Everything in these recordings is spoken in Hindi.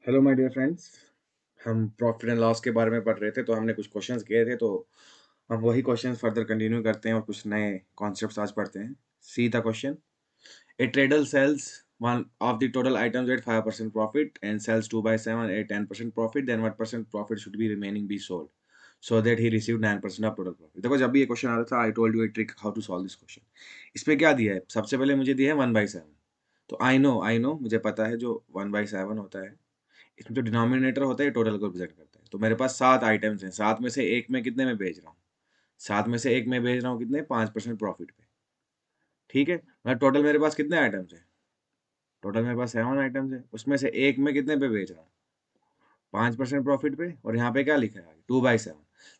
Hello my dear friends. हम प्रॉफिट एंड लॉस के बारे में पढ़ रहे थे, तो हमने कुछ क्वेश्चंस किए थे, तो हम वही क्वेश्चंस फर्दर कंटिन्यू करते हैं और कुछ नए कॉन्सेप्ट्स आज पढ़ते हैं। See the question. A trader sells one of the total items at 5% profit and sells 2 by 7 at 10% profit, then what percent profit should be remaining be sold so that he received 9% of total profit। देखो, जब भी ये क्वेश्चन आ रहा था, I told you a trick how to solve this question। इस पे क्या दिया है? सबसे पहले मुझे दिया है 1/7। तो आई नो मुझे पता है जो 1/7 होता है, इसमें जो डिनोमिनेटर होता है ये टोटल को रिप्रेजेंट करता है। तो मेरे पास 7 आइटम्स हैं, 7 में से एक में कितने में बेच रहा हूँ? 7 में से एक में बेच रहा हूँ कितने? 5% प्रॉफिट पे। ठीक है, मतलब टोटल मेरे पास कितने आइटम्स हैं? टोटल मेरे पास 7 आइटम्स हैं, उसमें से एक में कितने पे बेच रहा हूँ? 5% प्रॉफिट पे। और यहाँ पे क्या लिखा है? 2/7।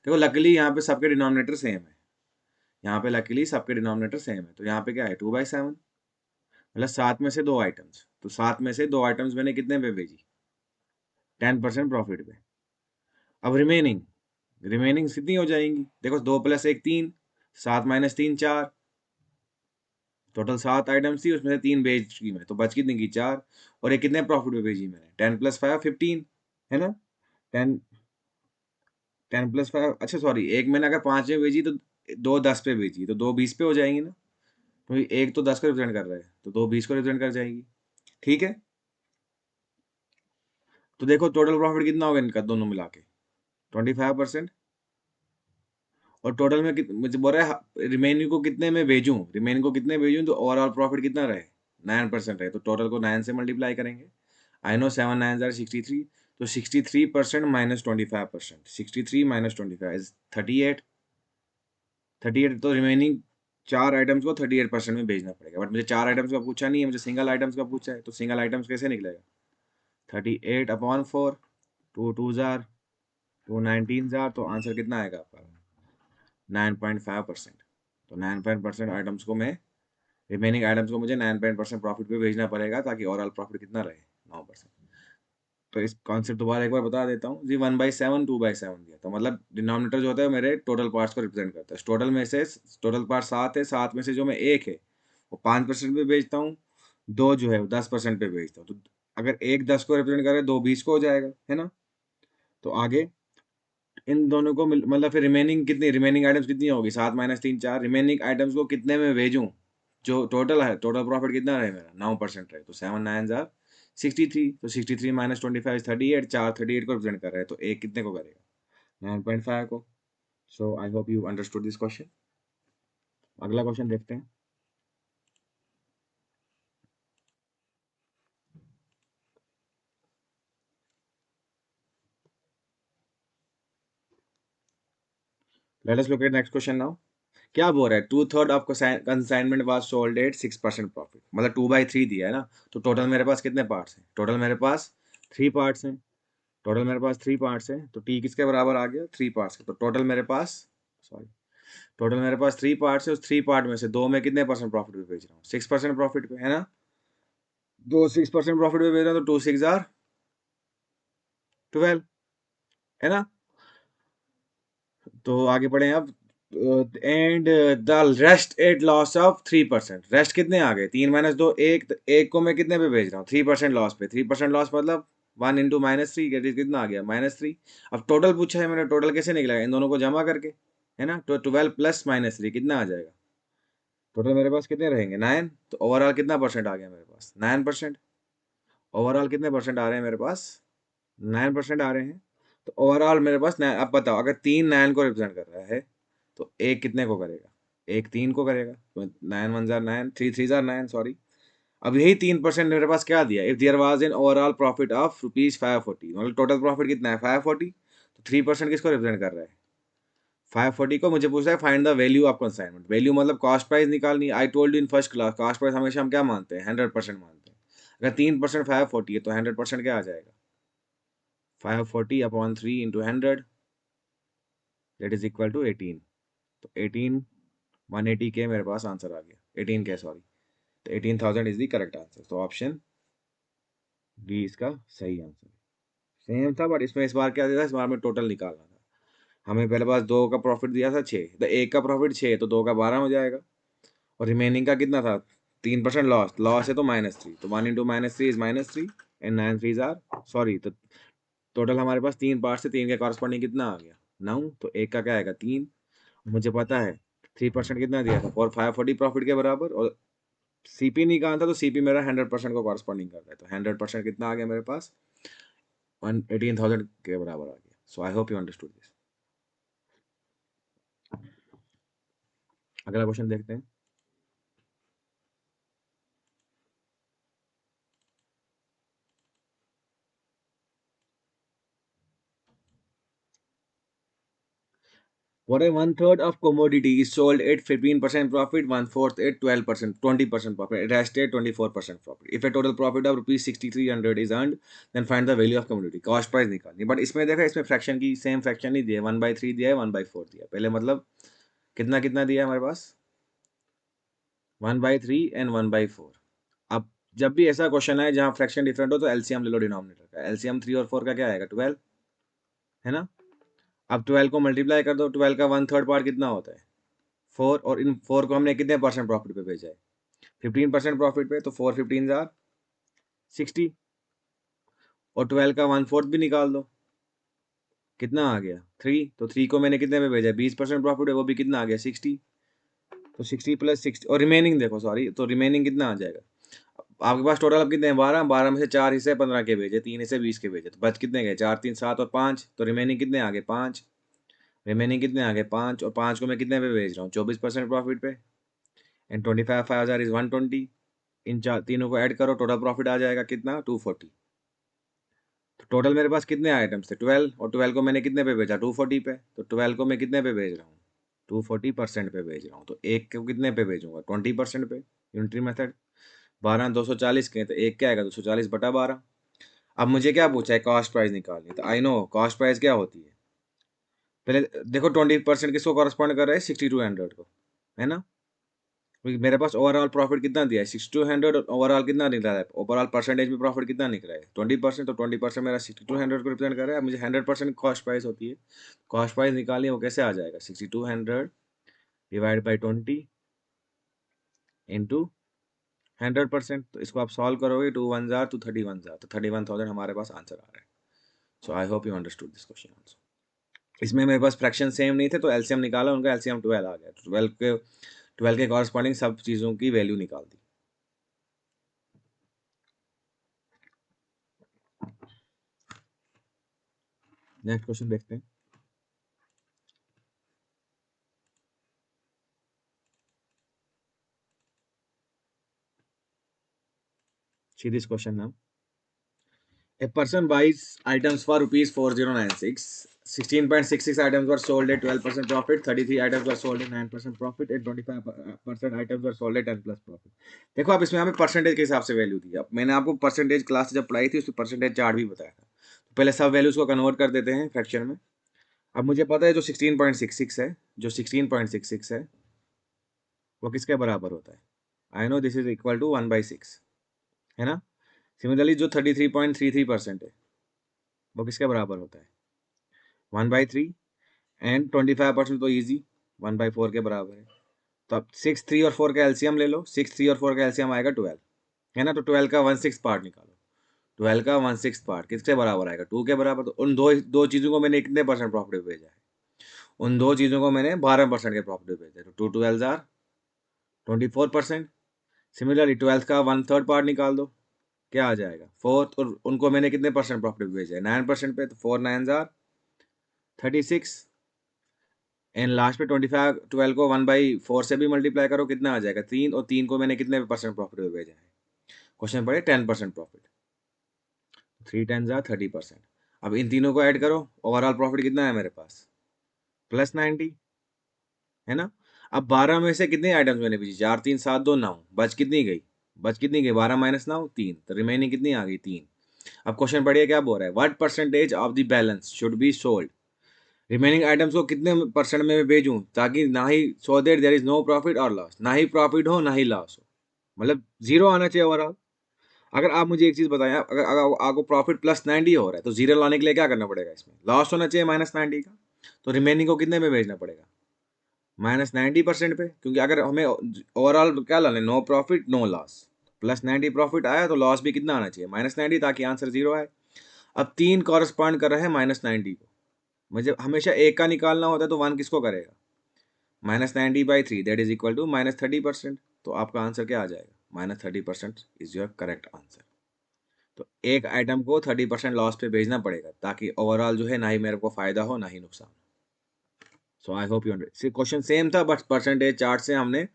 देखो, लकीली यहाँ पे सबके डिनोमिनेटर सेम है। यहाँ पे लकीली सबके डिनोमिनेटर सेम है, तो यहाँ पे क्या है? 2/7। मतलब 7 में से 2 आइटम्स, तो 7 में से 2 आइटम्स मैंने कितने पे बेची? 10% प्रॉफिट पे। अब रिमेनिंग रिमेनिंग कितनी हो जाएंगी? देखो, 2 + 1 3, 7 - 3 4। टोटल 7 आइटम्स थी, उसमें से 3 बेच की मैं, तो बच कितनी की? 4। और ये कितने प्रॉफिट पे बेची मैंने? 10 + 5 15, है ना? 10 10 + 5, अच्छा सॉरी, एक मैंने अगर 5 में बेची तो दो 10 पे बेची, तो दो 20 पे हो जाएंगी ना। तो एक तो 10 को रिप्रेजेंट कर रहा है, तो दो 20 को रिप्रेजेंट कर जाएगी। ठीक है, तो देखो टोटल प्रॉफिट कितना होगा इनका दोनों मिला के? 25%। और टोटल में मुझे बोल रहा है रिमेनिंग को कितने में भेजूं, रिमेनिंग को कितने भेजूं, तो ओवरऑल प्रॉफिट कितना रहे? 9% रहे। तो टोटल को 9 से मल्टीप्लाई करेंगे। I know 7 9 are 63। तो 63% - 25%, 63 - 25 इज 38। 38, तो रिमेनिंग 4 आइटम्स को 38% में भेजना पड़ेगा। बट मुझे 4 आइटम्स का पूछा नहीं है, मुझे सिंगल आइटम्स का पूछा है। तो सिंगल आइटम्स कैसे निकलेगा? 38/4, 2 2 जार, 2 19 जार, तो आंसर कितना आएगा आपका? 9.5%। तो 9% आइटम्स को मैं रिमेनिंग आइटम्स को मुझे 9% प्रॉफिट पे भेजना पड़ेगा, ताकि ओवरऑल प्रॉफिट कितना रहे? 9%। तो इस कॉन्सेप्ट दोबारा एक बार बता देता हूँ जी। 1/7 2/7 दिया, तो मतलब डिनोमिनेटर जो होता है मेरे टोटल पार्ट्स को रिप्रेजेंट करता है। टोटल में से टोटल पार्ट 7 है, 7 में से जो मैं एक है वो 5% पे बेचता हूँ, दो जो है वो 10% पे बेचता हूँ। तो अगर एक 10 को रिप्रेजेंट करे, दो 20 को हो जाएगा, है ना? तो आगे इन दोनों को मतलब फिर रिमेनिंग कितनी, रिमेनिंग आइटम्स कितनी होगी? 7 - 3 4। रिमेनिंग आइटम्स को कितने में भेजूं? जो टोटल है, टोटल प्रॉफिट कितना रहे मेरा? 9% रहे। तो 7 9 आर 63। तो 63 - 25 इज 38। 4 38 को रिप्रेजेंट कर रहे हैं, तो एक कितने को करेगा? 9.5 को। So I hope you understood this question. अगला क्वेश्चन देखते हैं। Let us look at next question now. क्या बोल रहा है? 2/3 of consignment was sold at 6% profit. मतलब 2/3 दिया है ना। तो टोटल मेरे पास कितने पार्ट्स हैं? टोटल मेरे पास 3 पार्ट्स हैं। टोटल मेरे पास 3 पार्ट्स हैं, तो टी किसके बराबर आ गया? 3 पार्ट्स के। तो टोटल मेरे पास, सॉरी, टोटल मेरे पास 3 पार्ट्स है। उस 3 पार्ट में से दो में कितने परसेंट प्रॉफिट पे बेच रहा हूँ? 6% प्रॉफिट पे, है ना? दो 6% प्रॉफिट पे बेच रहा हूँ, तो 2 6 आर 12, है ना? तो आगे बढ़े अब। And the rest at loss of 3%। Rest कितने आ गए? 3 - 2 1। तो एक को मैं कितने पे बेच रहा हूँ? 3% लॉस पे। 3% लॉस मतलब 1 × -3, कितना आ गया? -3। अब टोटल पूछा है मैंने, टोटल कैसे निकला? इन दोनों को जमा करके, है ना? तो 12 + -3 कितना आ जाएगा? टोटल मेरे पास कितने रहेंगे? 9। तो ओवरऑल कितना परसेंट आ गया मेरे पास? 9%। ओवरऑल कितने परसेंट आ रहे हैं मेरे पास? 9% आ रहे हैं। तो ओवरऑल मेरे पास 9। अब बताओ, अगर 3 9 को रिप्रेजेंट कर रहा है, तो एक कितने को करेगा? एक 3 को करेगा। तो 9 1 जार 9, 3 3 जार 9, सॉरी। अब यही 3% मेरे पास क्या दिया? If there was an overall profit of ₹540, मतलब टोटल प्रॉफिट कितना है? 540। तो 3% किसको रिप्रेजेंट कर रहा है? 540 को। मुझे पूछ रहा है find the value of consignment. Value मतलब कॉस्ट प्राइस निकालनी। I told you in first class, cost price हमेशा हम क्या मानते हैं? 100% मानते हैं। अगर 3% 540 है, तो 100% क्या आ जाएगा? 540/3 × 100, दैट इज इक्वल टू 18। तो 18 180 के मेरे पास आंसर आ गया। 18 के, सॉरी। तो 18,000 इज द करेक्ट आंसर। तो ऑप्शन डी इसका सही आंसर। सेम था, बट इसमें इस बार क्या दिया था? इस बार में टोटल निकालना था। हमें पहले पास दो का प्रॉफिट दिया था 6, तो एक का प्रॉफिट 6, तो दो का 12 हो जाएगा। और रिमेनिंग का कितना था? 3% लॉस। लॉस है तो -3, तो 1 × -3 इज -3। एंड 9 3 जार सॉरी, तो टोटल हमारे पास 3 पार्ट से 3 के कॉरस्पॉन्डिंग कितना आ गया 9, तो एक का क्या आएगा 3। मुझे पता है 3% कितना दिया था 540 प्रॉफिट के बराबर, और सीपी निकालना था तो सीपी मेरा 100% को कॉरस्पॉन्डिंग करता है, तो 100% कितना आ गया मेरे पास 18,000 के बराबर आ गया। So I hope you understood this. अगला क्वेश्चन देखते हैं। What if one third of commodity is sold at 15% profit, one fourth at 12%, 20% profit? It has stayed 24% profit. If a total profit of rupees 6,300 is earned, then find the value of commodity. Cost price निकालनी, बट इसमें देखा इसमें फ्रैक्शन की सेम फ्रैक्शन नहीं दिया, 1/3 दिया है, 1/4 दिया। पहले मतलब कितना कितना दिया हमारे पास 1/3 एंड 1/4। अब जब भी ऐसा क्वेश्चन है जहाँ फ्रैक्शन डिफरेंट हो तो एलसीएम ले लो डिनोमिनेटर का। एलसीएम 3 और 4 का क्या आएगा 12, है ना। अब 12 को मल्टीप्लाई कर दो, 12 का 1/3 पार्ट कितना होता है 4, और इन 4 को हमने कितने परसेंट प्रॉफिट पे भेजा है 15% प्रॉफिट पे, तो 4 15 जार 60, और 12 का 1/4 भी निकाल दो, कितना आ गया 3, तो 3 को मैंने कितने पे भेजा 20% प्रॉफिट है, वो भी कितना आ गया 60, तो 60 प्लस 60 और रिमेनिंग देखो सॉरी, तो रिमेनिंग कितना आ जाएगा आपके पास टोटल अब कितने हैं 12, 12 में से 4 हिस्से 15 के भेजे, 3 हिस्से 20 के भेजे, तो बच कितने गए 4 3 7 और 5, तो रिमेनिंग कितने आ गए 5, रिमेनिंग कितने आ गए 5, और 5 को मैं कितने पे भेज रहा हूँ 24% प्रॉफिट पे, एंड 25,000 इज 120, इन चार तीनों को ऐड करो, टोटल प्रॉफिट आ जाएगा कितना 240। तो टोटल मेरे पास कितने आइटम्स थे 12, और 12 को मैंने कितने पे भेजा 240 पे, तो 12 को मैं कितने पे भेज रहा हूँ 240% पे भेज रहा हूँ, तो एक को कितने पे भेजूंगा 20% पे, यूनिटरी मेथड। 12 240 के, तो एक क्या आएगा 240/12। अब मुझे क्या पूछा है कॉस्ट प्राइस निकालनी, तो आई नो कॉस्ट प्राइस क्या होती है। पहले देखो 20% किसको कॉरस्पॉन्ड कर रहा है 6200 को, है ना। क्योंकि मेरे पास ओवरऑल प्रॉफिट कितना दिया है 6200, ओवरऑल कितना निकला है, ओवरऑल परसेंटेज में प्रॉफिट कितना निकला है 20%, तो 20% मेरा 6200 को रिप्रेजेंट कर रहा है। मुझे 100% कॉस्ट प्राइस होती है, कॉस्ट प्राइस निकालनी है, वो कैसे आ जाएगा 6200 डिवाइड बाई 20 इंटू 100%, तो इसको आप सॉल्व करोगे 2 1 जार तो 31 जार, तो 31,000 हमारे पास आंसर आ रहा है। So I hope you understood this question also. इसमें मेरे पास फ्रैक्शन सेम नहीं थे तो एलसीएम निकाला, उनका एलसीएम 12 आ गया, 12 के कॉरस्पॉन्डिंग सब चीज़ों की वैल्यू निकाल दी। नेक्स्ट क्वेश्चन देखते हैं। See this question now. A person buys items for rupees 4096. 16.66 items were sold at 12% profit, 33 items were sold at 9% profit, and 25% items were sold at 10 plus profit. देखो आप इसमें हमें परसेंटेज के हिसाब से वैल्यू दी है। मैंने आपको परसेंटेज क्लास जब पढ़ाई थी उसमें परसेंटेज चार्ट भी बताया था। तो पहले सब वैल्यूज को कन्वर्ट कर देते हैं फ्रैक्शन में। अब मुझे पता है जो 16.66 है, जो 16.66 है वो किसके बराबर होता है। I know this is equal to 1/6, है ना। सिमिलरली जो 33.33% है वो किसके बराबर होता है 1/3, एंड 25% तो ईजी 1/4 के बराबर है। तो अब 6 3 और 4 का एलसीएम ले लो, 6 3 और 4 का एलसीएम आएगा 12, है ना। तो 12 का 1/6 पार्ट निकालो, 12 का 1/6 पार्ट किसके बराबर आएगा 2 के बराबर। तो उन दो दो चीज़ों को मैंने कितने परसेंट प्रॉफिट भेजा है, उन दो चीज़ों को मैंने 12% के प्रॉफिट भेजा है, तो 2 12 आर 24%। सिमिलरली 12 का 1/3 पार्ट निकाल दो, क्या आ जाएगा 4, और उनको मैंने कितने परसेंट प्रॉफिट भेजा है 9% पे, तो 4 9 आर 36, एंड लास्ट पे 25 12 को 1/4 से भी मल्टीप्लाई करो, कितना आ जाएगा 3, और 3 को मैंने कितने परसेंट प्रॉफिट पे भेजा है, क्वेश्चन पढ़े 10% प्रॉफिट, 3 10 30%। अब इन तीनों को ऐड करो, ओवरऑल प्रॉफिट कितना है मेरे पास +90, है ना। अब 12 में से कितने आइटम्स मैंने भेजी 4 3 7 2 9, बच कितनी गई 12 - 9 3, तो रिमेनिंग कितनी आ गई 3। अब क्वेश्चन पढ़िए क्या बोल रहा है, what percentage of the balance should be sold, remaining items को कितने परसेंट में भेजूं ताकि ना ही so that there is no profit और लॉस, ना ही प्रॉफिट हो ना ही लॉस हो, मतलब जीरो आना चाहिए ओवरऑल। अगर आप मुझे एक चीज बताएं, अगर आपको प्रॉफिट +90 हो रहा है तो जीरो लाने के लिए क्या करना पड़ेगा, इसमें लॉस होना चाहिए -90 का, तो रिमेनिंग को कितने में भेजना पड़ेगा -90% पे, क्योंकि अगर हमें ओवरऑल क्या लाना है no profit no loss, +90 profit आया तो लॉस भी कितना आना चाहिए, -90, ताकि आंसर 0 आए। अब 3 कॉरस्पॉन्ड कर रहे हैं -90 को, मुझे हमेशा एक का निकालना होता है, तो 1 किसको करेगा, -90/3 दैट इज इक्वल टू -30%। तो आपका आंसर क्या आ जाएगा, -30% इज योर करेक्ट आंसर। तो एक आइटम को 30% लॉस पे भेजना पड़ेगा, ताकि ओवरऑल जो है ना ही मेरे को फायदा हो ना ही नुकसान। So I hope you understand. Question same था, बट परसेंटेज चार्ट से हमने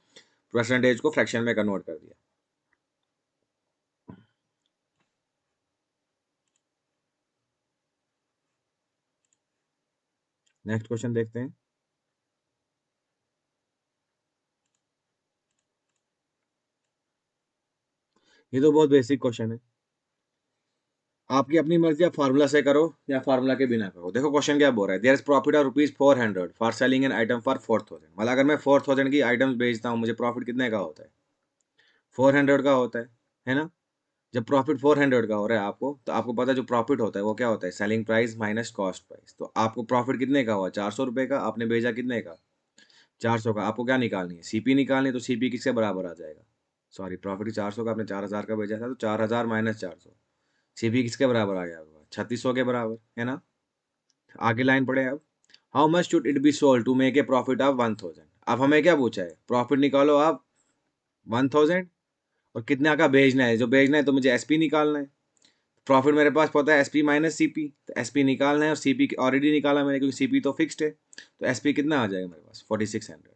परसेंटेज को फ्रैक्शन में कन्वर्ट कर दिया। नेक्स्ट क्वेश्चन देखते हैं। ये तो बहुत बेसिक क्वेश्चन है, आपकी अपनी मर्जी, आप फार्मूला से करो या फार्मूला के बिना करो। देखो क्वेश्चन क्या बोल रहा है, there is profit of ₹400 for selling an item for 4000। मतलब अगर मैं 4000 की आइटम्स बेचता हूँ, मुझे प्रॉफिट कितने का होता है, 400 का होता है ना। जब प्रॉफिट 400 का हो रहा है आपको, तो आपको पता है जो प्रॉफिट होता है वो क्या होता है, selling price minus cost price. तो आपको प्रॉफिट कितने का हुआ, 400 रुपये का, आपने भेजा कितने का, 400 का। आपको क्या निकालनी है, सीपी निकालनी है, तो सीपी किसके बराबर आ जाएगा, सॉरी प्रॉफिट 400 का, आपने 4000 का भेजा था, तो 4000 माइनस 400, सीपी किसके बराबर आ गया होगा, 3600 के बराबर, है ना। आगे लाइन पढ़े अब, how much should it be sold to make a profit of 1000। अब हमें क्या पूछा है, प्रॉफिट निकालो आप 1000, और कितना का भेजना है, जो भेजना है तो मुझे एसपी निकालना है। प्रॉफिट मेरे पास पता है एसपी माइनस सीपी, तो एसपी निकालना है, और सीपी ऑलरेडी निकाला मैंने, क्योंकि सीपी तो फिक्स्ड है। तो एसपी कितना आ जाएगा मेरे पास, 4600।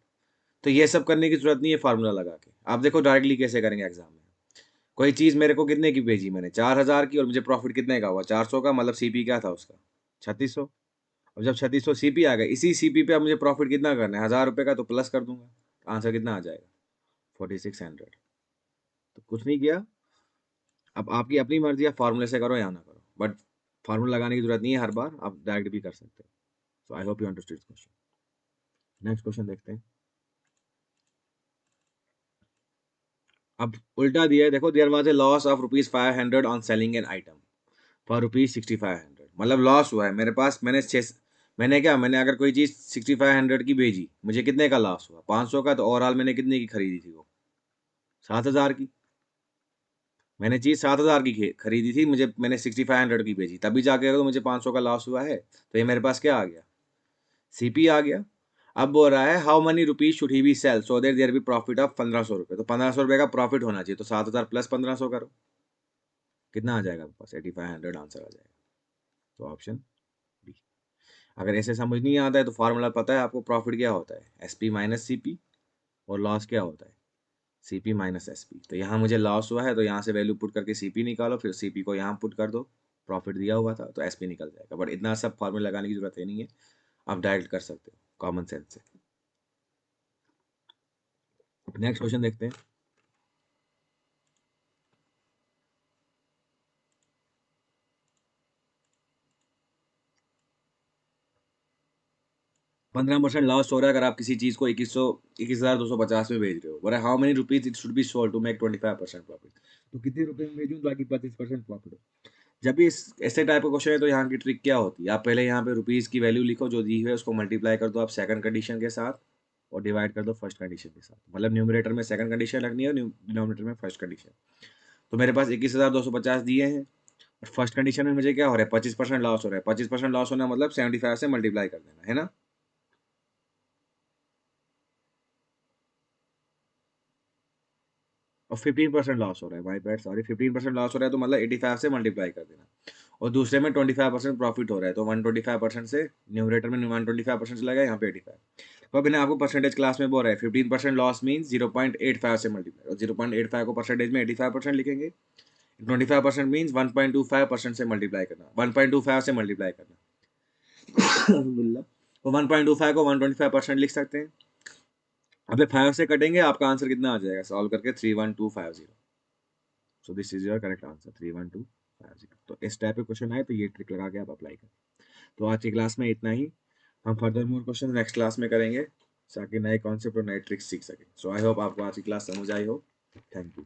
तो ये सब करने की जरूरत नहीं है फार्मूला लगा के, आप देखो डायरेक्टली कैसे करेंगे एग्जाम में। कोई चीज़ मेरे को कितने की भेजी मैंने, 4000 की, और मुझे प्रॉफिट कितने का हुआ, 400 का, मतलब सीपी क्या था उसका, 3600। अब जब 3600 सीपी आ गया, इसी सीपी पे अब मुझे प्रॉफिट कितना करना है, 1000 रुपये का, तो प्लस कर दूंगा, आंसर कितना आ जाएगा, 4600। तो कुछ नहीं किया, अब आपकी अपनी मर्जी, आप फार्मूले से करो या ना करो, बट फार्मूला लगाने की जरूरत नहीं है, हर बार आप डायरेक्ट भी कर सकते हो। So I hope you understood question. Next question देखते हैं। अब उल्टा दिया है, देखो, there was a loss of ₹500 on selling an item for ₹6500। मतलब लॉस हुआ है मेरे पास, मैंने अगर कोई चीज़ 6500 की भेजी, मुझे कितने का लॉस हुआ, 500 का। तो ओवरऑल मैंने कितने की खरीदी थी वो, 7000 की। मैंने चीज़ 7000 की खरीदी थी, मैंने 6500 की भेजी, तभी जाके अगर तो मुझे 500 का लॉस हुआ है। तो ये मेरे पास क्या आ गया, सीपी आ गया। अब बोल रहा है how many rupees should he be sell so there there be profit of 1500 रुपये। तो 1500 रुपये का प्रॉफिट होना चाहिए, तो 7000 प्लस 1500 करो, कितना आ जाएगा आपके पास, 8500 आंसर आ जाएगा। तो ऑप्शन बी। अगर ऐसे समझ नहीं आता है तो फार्मूला पता है आपको, प्रॉफिट क्या होता है, एसपी माइनस सीपी, और लॉस क्या होता है, सीपी माइनस एसपी। तो यहाँ मुझे लॉस हुआ है, तो यहाँ से वैल्यू पुट करके सीपी निकालो, फिर सीपी को यहाँ पुट कर दो, प्रॉफिट दिया हुआ था तो एसपी निकल जाएगा। बट इतना सब फार्मूला लगाने की जरूरत है नहीं है, आप डायरेक्ट कर सकते हो कॉमन सेंस से। नेक्स्ट क्वेश्चन देखते हैं। 15% लॉस हो रहा है अगर आप किसी चीज़ को 21,250 में भेज रहे हो, बोला how many rupees it should be sold to make 25% profit. तो कितने रुपए में भेजूँ ताकि 25% प्रॉफिट हो। जब भी इस ऐसे टाइप का क्वेश्चन है, तो यहाँ की ट्रिक क्या होती है, आप पहले यहाँ पे रुपीज़ की वैल्यू लिखो जो दी हुई है, उसको मल्टीप्लाई कर दो आप सेकंड कंडीशन के साथ, और डिवाइड कर दो फर्स्ट कंडीशन के साथ। मतलब न्यूमरेटर में सेकंड कंडीशन रखनी है और डिनोमिनेटर में फर्स्ट कंडीशन। तो मेरे पास 21,250 दिए हैं, और फर्स्ट कंडीशन में मुझे क्या हो रहा है, 25% लॉस हो रहा है। 25% लॉस होना मतलब 75 से मल्टीप्लाई कर देना है ना। और 15% लॉस हो रहा है, माई बैड, सॉरी, 15% लॉस हो रहा है, तो मतलब 85 से मल्टीप्लाई कर देना। और दूसरे में 25% प्रॉफिट हो रहा है, तो 125% से न्यूमरेटर में 125% से लगा, यहाँ पे 85। तो अभी ना आपको परसेंटेज क्लास में बोल रहा है 15% लॉस मीन्स 0.85 से मल्टीप्लाई, और 0.85 को परसेंटेज में 85% लिखेंगे। 25% मीन्स 1.25% से मल्टीप्लाई करना, 1.25 से मल्टीप्लाई करना। अल्हम्दुलिल्लाह। तो 1.25 को 125% लिख सकते हैं। अबे 5 से कटेंगे, आपका आंसर कितना आ जाएगा सॉल्व करके, 31250। So this is your correct answer, 31250। तो इस टाइप के क्वेश्चन आए तो ये ट्रिक लगा के आप अप्लाई करें। तो आज की क्लास में इतना ही, हम further more question next class में करेंगे, ताकि नए कॉन्सेप्ट और नए ट्रिक्स सीख सकें। सो आई होप आपको आज की क्लास समझ आई हो। Thank you.